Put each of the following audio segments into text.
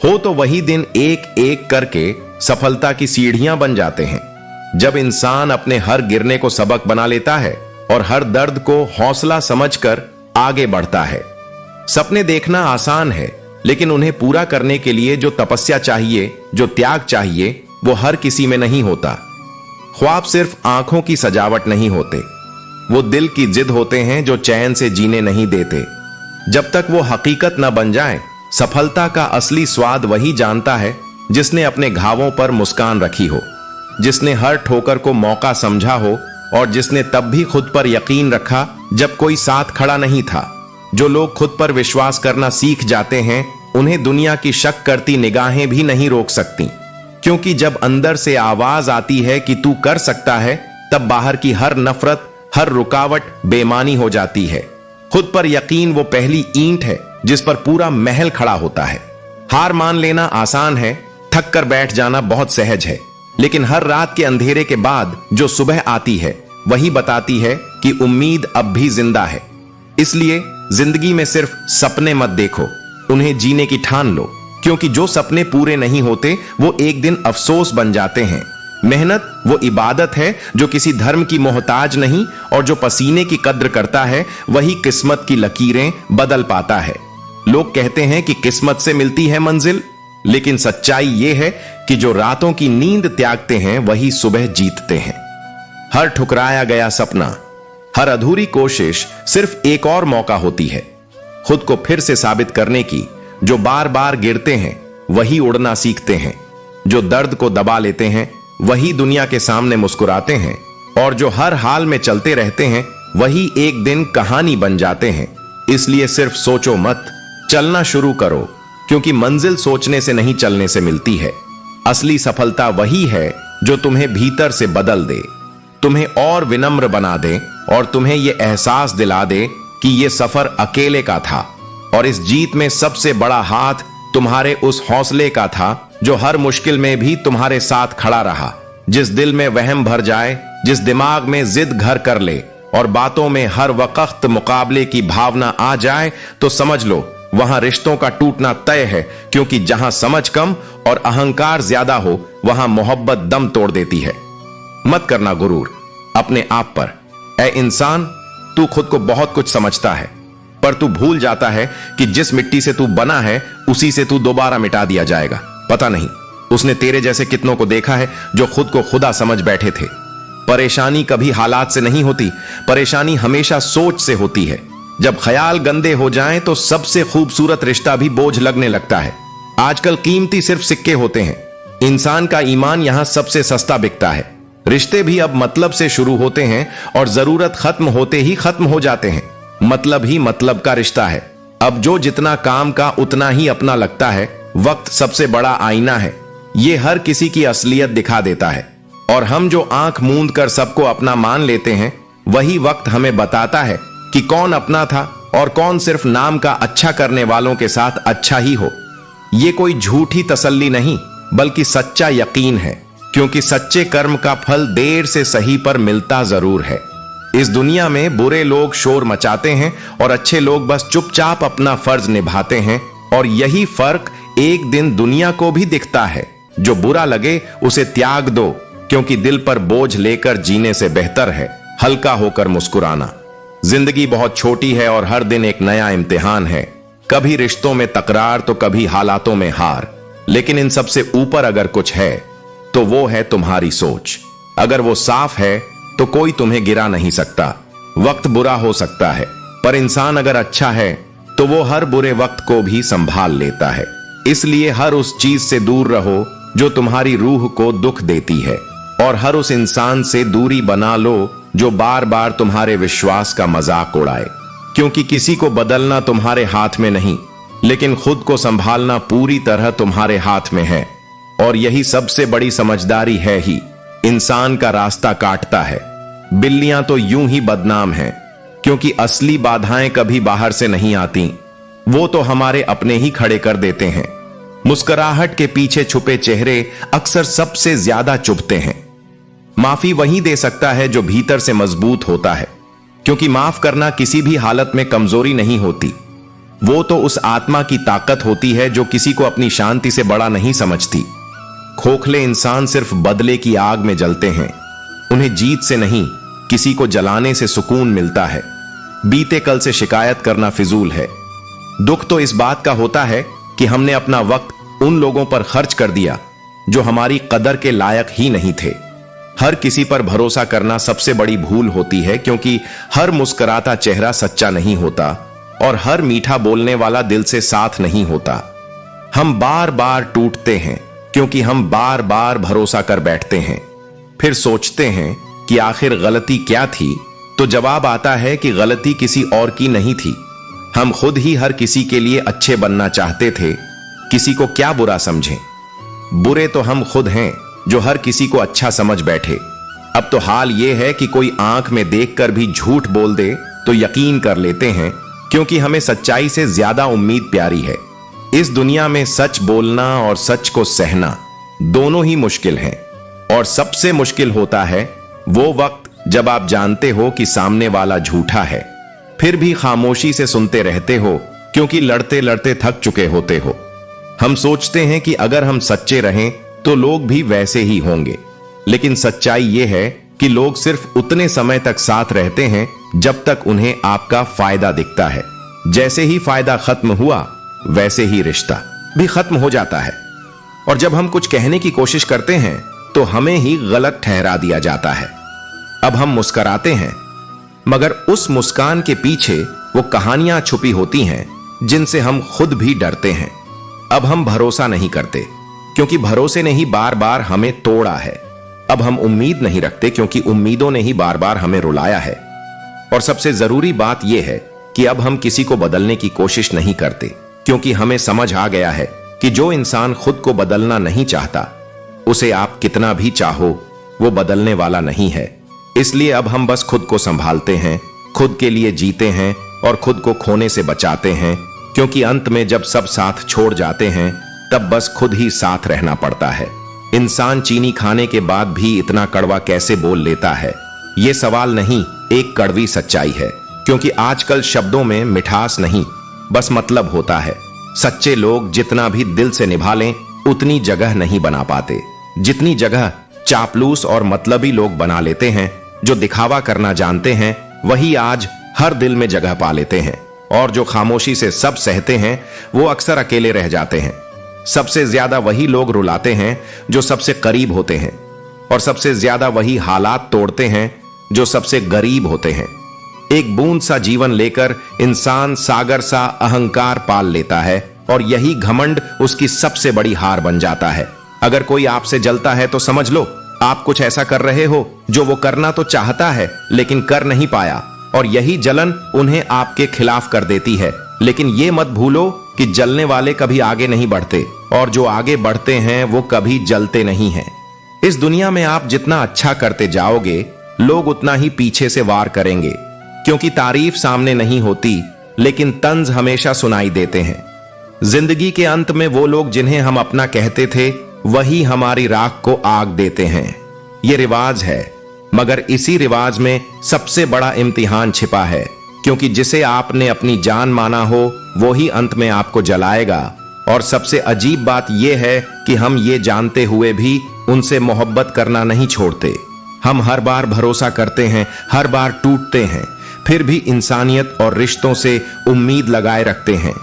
हो तो वही दिन एक एक करके सफलता की सीढ़ियां बन जाते हैं। जब इंसान अपने हर गिरने को सबक बना लेता है और हर दर्द को हौसला समझकर आगे बढ़ता है। सपने देखना आसान है, लेकिन उन्हें पूरा करने के लिए जो तपस्या चाहिए, जो त्याग चाहिए, वो हर किसी में नहीं होता। ख्वाब सिर्फ आंखों की सजावट नहीं होते, वो दिल की जिद होते हैं जो चैन से जीने नहीं देते। जब तक वो हकीकत न बन जाए, सफलता का असली स्वाद वही जानता है जिसने अपने घावों पर मुस्कान रखी हो, जिसने हर ठोकर को मौका समझा हो और जिसने तब भी खुद पर यकीन रखा जब कोई साथ खड़ा नहीं था। जो लोग खुद पर विश्वास करना सीख जाते हैं, उन्हें दुनिया की शक करती निगाहें भी नहीं रोक सकती, क्योंकि जब अंदर से आवाज आती है कि तू कर सकता है, तब बाहर की हर नफरत, हर रुकावट बेमानी हो जाती है। खुद पर यकीन वो पहली ईंट है जिस पर पूरा महल खड़ा होता है। हार मान लेना आसान है, थक कर बैठ जाना बहुत सहज है, लेकिन हर रात के अंधेरे के बाद जो सुबह आती है, वही बताती है कि उम्मीद अब भी जिंदा है। इसलिए जिंदगी में सिर्फ सपने मत देखो, उन्हें जीने की ठान लो, क्योंकि जो सपने पूरे नहीं होते वो एक दिन अफसोस बन जाते हैं। मेहनत वो इबादत है जो किसी धर्म की मोहताज नहीं, और जो पसीने की कद्र करता है वही किस्मत की लकीरें बदल पाता है। लोग कहते हैं कि किस्मत से मिलती है मंजिल, लेकिन सच्चाई ये है कि जो रातों की नींद त्यागते हैं वही सुबह जीतते हैं। हर ठुकराया गया सपना, हर अधूरी कोशिश सिर्फ एक और मौका होती है खुद को फिर से साबित करने की। जो बार बार गिरते हैं वही उड़ना सीखते हैं, जो दर्द को दबा लेते हैं वही दुनिया के सामने मुस्कुराते हैं, और जो हर हाल में चलते रहते हैं वही एक दिन कहानी बन जाते हैं। इसलिए सिर्फ सोचो मत, चलना शुरू करो, क्योंकि मंजिल सोचने से नहीं चलने से मिलती है। असली सफलता वही है जो तुम्हें भीतर से बदल दे, तुम्हें और विनम्र बना दे, और तुम्हें यह एहसास दिला दे कि यह सफर अकेले का था, और इस जीत में सबसे बड़ा हाथ तुम्हारे उस हौसले का था जो हर मुश्किल में भी तुम्हारे साथ खड़ा रहा। जिस दिल में वहम भर जाए, जिस दिमाग में जिद घर कर ले, और बातों में हर वक्त मुकाबले की भावना आ जाए, तो समझ लो वहां रिश्तों का टूटना तय है, क्योंकि जहां समझ कम और अहंकार ज्यादा हो, वहां मोहब्बत दम तोड़ देती है। मत करना गुरूर अपने आप पर। ऐ इंसान, तू खुद को बहुत कुछ समझता है, पर तू भूल जाता है कि जिस मिट्टी से तू बना है उसी से तू दोबारा मिटा दिया जाएगा। पता नहीं उसने तेरे जैसे कितनों को देखा है जो खुद को खुदा समझ बैठे थे। परेशानी कभी हालात से नहीं होती, परेशानी हमेशा सोच से होती है। जब ख्याल गंदे हो जाएं तो सबसे खूबसूरत रिश्ता भी बोझ लगने लगता है। आजकल कीमती सिर्फ सिक्के होते हैं, इंसान का ईमान यहां सबसे सस्ता बिकता है। रिश्ते भी अब मतलब से शुरू होते हैं और जरूरत खत्म होते ही खत्म हो जाते हैं। मतलब ही मतलब का रिश्ता है। अब जो जितना काम का उतना ही अपना लगता है। वक्त सबसे बड़ा आईना है, ये हर किसी की असलियत दिखा देता है, और हम जो आंख मूंद कर सबको अपना मान लेते हैं, वही वक्त हमें बताता है कि कौन अपना था और कौन सिर्फ नाम का अच्छा करने वालों के साथ अच्छा ही हो। ये कोई झूठी तसल्ली नहीं, बल्कि सच्चा यकीन है, क्योंकि सच्चे कर्म का फल देर से सही पर मिलता जरूर है। इस दुनिया में बुरे लोग शोर मचाते हैं और अच्छे लोग बस चुपचाप अपना फर्ज निभाते हैं, और यही फर्क एक दिन दुनिया को भी दिखता है। जो बुरा लगे उसे त्याग दो, क्योंकि दिल पर बोझ लेकर जीने से बेहतर है हल्का होकर मुस्कुराना। जिंदगी बहुत छोटी है और हर दिन एक नया इम्तिहान है। कभी रिश्तों में तकरार तो कभी हालातों में हार, लेकिन इन सबसे ऊपर अगर कुछ है तो वो है तुम्हारी सोच। अगर वो साफ है तो कोई तुम्हें गिरा नहीं सकता। वक्त बुरा हो सकता है, पर इंसान अगर अच्छा है तो वो हर बुरे वक्त को भी संभाल लेता है। इसलिए हर उस चीज से दूर रहो जो तुम्हारी रूह को दुख देती है, और हर उस इंसान से दूरी बना लो जो बार बार तुम्हारे विश्वास का मजाक उड़ाए। क्योंकि किसी को बदलना तुम्हारे हाथ में नहीं, लेकिन खुद को संभालना पूरी तरह तुम्हारे हाथ में है। और यही सबसे बड़ी समझदारी है ही इंसान का रास्ता काटता है। बिल्लियां तो यूं ही बदनाम हैं, क्योंकि असली बाधाएं कभी बाहर से नहीं आती, वो तो हमारे अपने ही खड़े कर देते हैं। मुस्कुराहट के पीछे छुपे चेहरे अक्सर सबसे ज्यादा चुभते हैं। माफी वही दे सकता है जो भीतर से मजबूत होता है, क्योंकि माफ करना किसी भी हालत में कमजोरी नहीं होती। वो तो उस आत्मा की ताकत होती है जो किसी को अपनी शांति से बड़ा नहीं समझती। खोखले इंसान सिर्फ बदले की आग में जलते हैं। उन्हें जीत से नहीं, किसी को जलाने से सुकून मिलता है। बीते कल से शिकायत करना फिजूल है। दुख तो इस बात का होता है कि हमने अपना वक्त उन लोगों पर खर्च कर दिया जो हमारी कदर के लायक ही नहीं थे। हर किसी पर भरोसा करना सबसे बड़ी भूल होती है, क्योंकि हर मुस्कुराता चेहरा सच्चा नहीं होता और हर मीठा बोलने वाला दिल से साथ नहीं होता। हम बार बार टूटते हैं क्योंकि हम बार बार भरोसा कर बैठते हैं। फिर सोचते हैं कि आखिर गलती क्या थी, तो जवाब आता है कि गलती किसी और की नहीं थी। हम खुद ही हर किसी के लिए अच्छे बनना चाहते थे। किसी को क्या बुरा समझें। बुरे तो हम खुद हैं जो हर किसी को अच्छा समझ बैठे। अब तो हाल यह है कि कोई आंख में देखकर भी झूठ बोल दे तो यकीन कर लेते हैं, क्योंकि हमें सच्चाई से ज्यादा उम्मीद प्यारी है। इस दुनिया में सच बोलना और सच को सहना दोनों ही मुश्किल हैं, और सबसे मुश्किल होता है वो वक्त जब आप जानते हो कि सामने वाला झूठा है, फिर भी खामोशी से सुनते रहते हो, क्योंकि लड़ते लड़ते थक चुके होते हो। हम सोचते हैं कि अगर हम सच्चे रहें तो लोग भी वैसे ही होंगे, लेकिन सच्चाई यह है कि लोग सिर्फ उतने समय तक साथ रहते हैं जब तक उन्हें आपका फायदा दिखता है। जैसे ही फायदा खत्म हुआ, वैसे ही रिश्ता भी खत्म हो जाता है। और जब हम कुछ कहने की कोशिश करते हैं तो हमें ही गलत ठहरा दिया जाता है। अब हम मुस्कुराते हैं, मगर उस मुस्कान के पीछे वो कहानियां छुपी होती हैं जिनसे हम खुद भी डरते हैं। अब हम भरोसा नहीं करते क्योंकि भरोसे ने ही बार बार हमें तोड़ा है। अब हम उम्मीद नहीं रखते क्योंकि उम्मीदों ने ही बार बार हमें रुलाया है। और सबसे जरूरी बात यह है कि अब हम किसी को बदलने की कोशिश नहीं करते, क्योंकि हमें समझ आ गया है कि जो इंसान खुद को बदलना नहीं चाहता, उसे आप कितना भी चाहो वो बदलने वाला नहीं है। इसलिए अब हम बस खुद को संभालते हैं, खुद के लिए जीते हैं और खुद को खोने से बचाते हैं, क्योंकि अंत में जब सब साथ छोड़ जाते हैं तब बस खुद ही साथ रहना पड़ता है। इंसान चीनी खाने के बाद भी इतना कड़वा कैसे बोल लेता है, ये सवाल नहीं, एक कड़वी सच्चाई है। क्योंकि आजकल शब्दों में मिठास नहीं, बस मतलब होता है। सच्चे लोग जितना भी दिल से निभा लें उतनी जगह नहीं बना पाते, जितनी जगह चापलूस और मतलबी लोग बना लेते हैं। जो दिखावा करना जानते हैं वही आज हर दिल में जगह पा लेते हैं, और जो खामोशी से सब सहते हैं वो अक्सर अकेले रह जाते हैं। सबसे ज्यादा वही लोग रुलाते हैं जो सबसे करीब होते हैं, और सबसे ज्यादा वही हालात तोड़ते हैं जो सबसे गरीब होते हैं। एक बूंद सा जीवन लेकर इंसान सागर सा अहंकार पाल लेता है, और यही घमंड उसकी सबसे बड़ी हार बन जाता है। अगर कोई आपसे जलता है तो समझ लो आप कुछ ऐसा कर रहे हो जो वो करना तो चाहता है लेकिन कर नहीं पाया, और यही जलन उन्हें आपके खिलाफ कर देती है। लेकिन ये मत भूलो कि जलने वाले कभी आगे नहीं बढ़ते, और जो आगे बढ़ते हैं वो कभी जलते नहीं हैं। इस दुनिया में आप जितना अच्छा करते जाओगे, लोग उतना ही पीछे से वार करेंगे, क्योंकि तारीफ सामने नहीं होती लेकिन तंज हमेशा सुनाई देते हैं। जिंदगी के अंत में वो लोग जिन्हें हम अपना कहते थे वही हमारी राख को आग देते हैं। ये रिवाज है, मगर इसी रिवाज में सबसे बड़ा इम्तिहान छिपा है, क्योंकि जिसे आपने अपनी जान माना हो वो ही अंत में आपको जलाएगा। और सबसे अजीब बात यह है कि हम ये जानते हुए भी उनसे मोहब्बत करना नहीं छोड़ते। हम हर बार भरोसा करते हैं, हर बार टूटते हैं, फिर भी इंसानियत और रिश्तों से उम्मीद लगाए रखते हैं।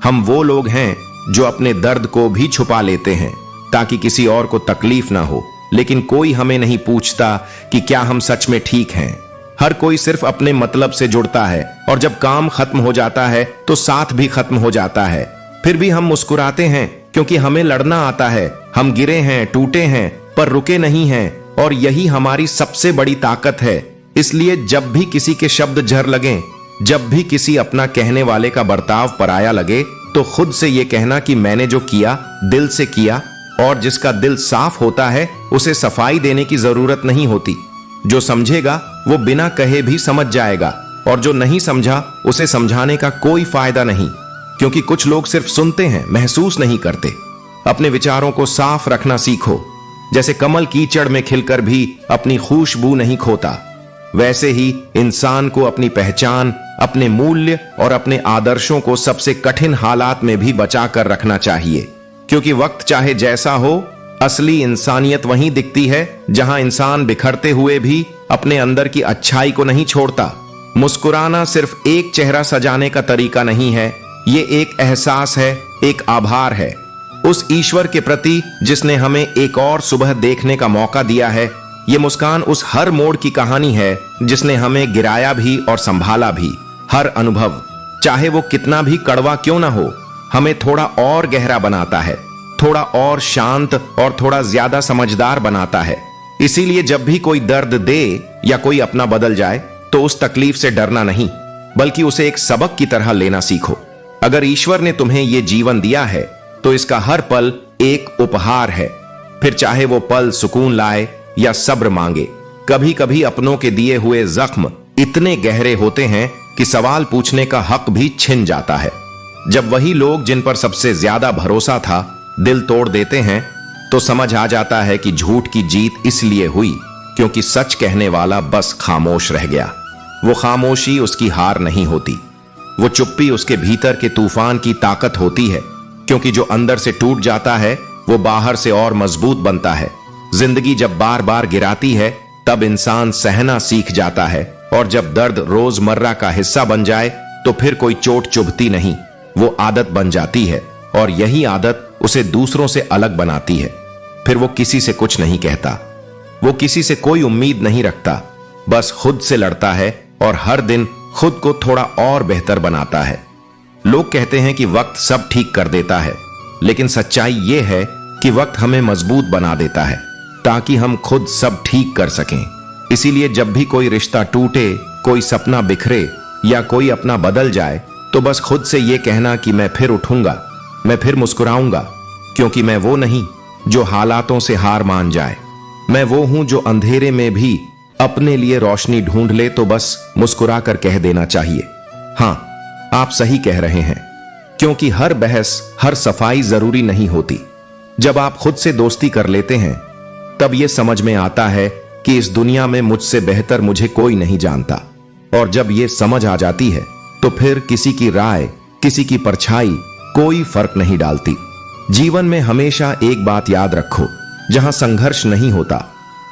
हम वो लोग हैं जो अपने दर्द को भी छुपा लेते हैं ताकि किसी और को तकलीफ ना हो, लेकिन कोई हमें नहीं पूछता कि क्या हम सच में ठीक हैं। हर कोई सिर्फ अपने मतलब से जुड़ता है, और जब काम खत्म हो जाता है तो साथ भी खत्म हो जाता है। फिर भी हम मुस्कुराते हैं क्योंकि हमें लड़ना आता है। हम गिरे हैं, टूटे हैं, पर रुके नहीं हैं, और यही हमारी सबसे बड़ी ताकत है। इसलिए जब भी किसी के शब्द झर लगें, जब भी किसी अपना कहने वाले का बर्ताव पराया लगे, तो खुद से ये कहना कि मैंने जो किया दिल से किया, और जिसका दिल साफ होता है उसे सफाई देने की जरूरत नहीं होती। जो समझेगा वो बिना कहे भी समझ जाएगा, और जो नहीं समझा उसे समझाने का कोई फायदा नहीं, क्योंकि कुछ लोग सिर्फ सुनते हैं, महसूस नहीं करते। अपने विचारों को साफ रखना सीखो। जैसे कमल कीचड़ में खिलकर भी अपनी खुशबू नहीं खोता, वैसे ही इंसान को अपनी पहचान अपने मूल्य और अपने आदर्शों को सबसे कठिन हालात में भी बचा कर रखना चाहिए, क्योंकि वक्त चाहे जैसा हो, असली इंसानियत वहीं दिखती है जहां इंसान बिखरते हुए भी अपने अंदर की अच्छाई को नहीं छोड़ता। मुस्कुराना सिर्फ एक चेहरा सजाने का तरीका नहीं है, ये एक एहसास है, एक आभार है उस ईश्वर के प्रति जिसने हमें एक और सुबह देखने का मौका दिया है। ये मुस्कान उस हर मोड़ की कहानी है जिसने हमें गिराया भी और संभाला भी। हर अनुभव, चाहे वो कितना भी कड़वा क्यों ना हो, हमें थोड़ा और गहरा बनाता है, थोड़ा और शांत और थोड़ा ज्यादा समझदार बनाता है। इसीलिए जब भी कोई दर्द दे या कोई अपना बदल जाए तो उस तकलीफ से डरना नहीं, बल्कि उसे एक सबक की तरह लेना सीखो। अगर ईश्वर ने तुम्हें यह जीवन दिया है तो इसका हर पल एक उपहार है, फिर चाहे वो पल सुकून लाए या सब्र मांगे। कभी कभी अपनों के दिए हुए जख्म इतने गहरे होते हैं कि सवाल पूछने का हक भी छिन जाता है। जब वही लोग जिन पर सबसे ज्यादा भरोसा था दिल तोड़ देते हैं तो समझ आ जाता है कि झूठ की जीत इसलिए हुई क्योंकि सच कहने वाला बस खामोश रह गया। वो खामोशी उसकी हार नहीं होती, वो चुप्पी उसके भीतर के तूफान की ताकत होती है, क्योंकि जो अंदर से टूट जाता है वो बाहर से और मजबूत बनता है। जिंदगी जब बार बार गिराती है तब इंसान सहना सीख जाता है, और जब दर्द रोजमर्रा का हिस्सा बन जाए तो फिर कोई चोट चुभती नहीं, वो आदत बन जाती है, और यही आदत उसे दूसरों से अलग बनाती है। फिर वो किसी से कुछ नहीं कहता, वो किसी से कोई उम्मीद नहीं रखता, बस खुद से लड़ता है और हर दिन खुद को थोड़ा और बेहतर बनाता है। लोग कहते हैं कि वक्त सब ठीक कर देता है, लेकिन सच्चाई ये है कि वक्त हमें मजबूत बना देता है ताकि हम खुद सब ठीक कर सकें। इसीलिए जब भी कोई रिश्ता टूटे, कोई सपना बिखरे या कोई अपना बदल जाए तो बस खुद से ये कहना कि मैं फिर उठूंगा, मैं फिर मुस्कुराऊंगा, क्योंकि मैं वो नहीं जो हालातों से हार मान जाए। मैं वो हूं जो अंधेरे में भी अपने लिए रोशनी ढूंढ ले। तो बस मुस्कुरा कर कह देना चाहिए, हां आप सही कह रहे हैं, क्योंकि हर बहस, हर सफाई जरूरी नहीं होती। जब आप खुद से दोस्ती कर लेते हैं तब यह समझ में आता है कि इस दुनिया में मुझसे बेहतर मुझे कोई नहीं जानता, और जब यह समझ आ जाती है तो फिर किसी की राय, किसी की परछाई कोई फर्क नहीं डालती। जीवन में हमेशा एक बात याद रखो, जहां संघर्ष नहीं होता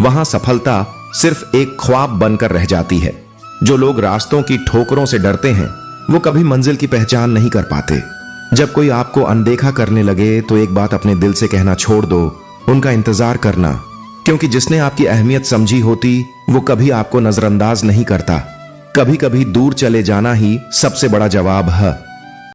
वहां सफलता सिर्फ एक ख्वाब बनकर रह जाती है। जो लोग रास्तों की ठोकरों से डरते हैं वो कभी मंजिल की पहचान नहीं कर पाते। जब कोई आपको अनदेखा करने लगे तो एक बात अपने दिल से कहना छोड़ दो, उनका इंतजार करना, क्योंकि जिसने आपकी अहमियत समझी होती वो कभी आपको नजरअंदाज नहीं करता। कभी कभी दूर चले जाना ही सबसे बड़ा जवाब है।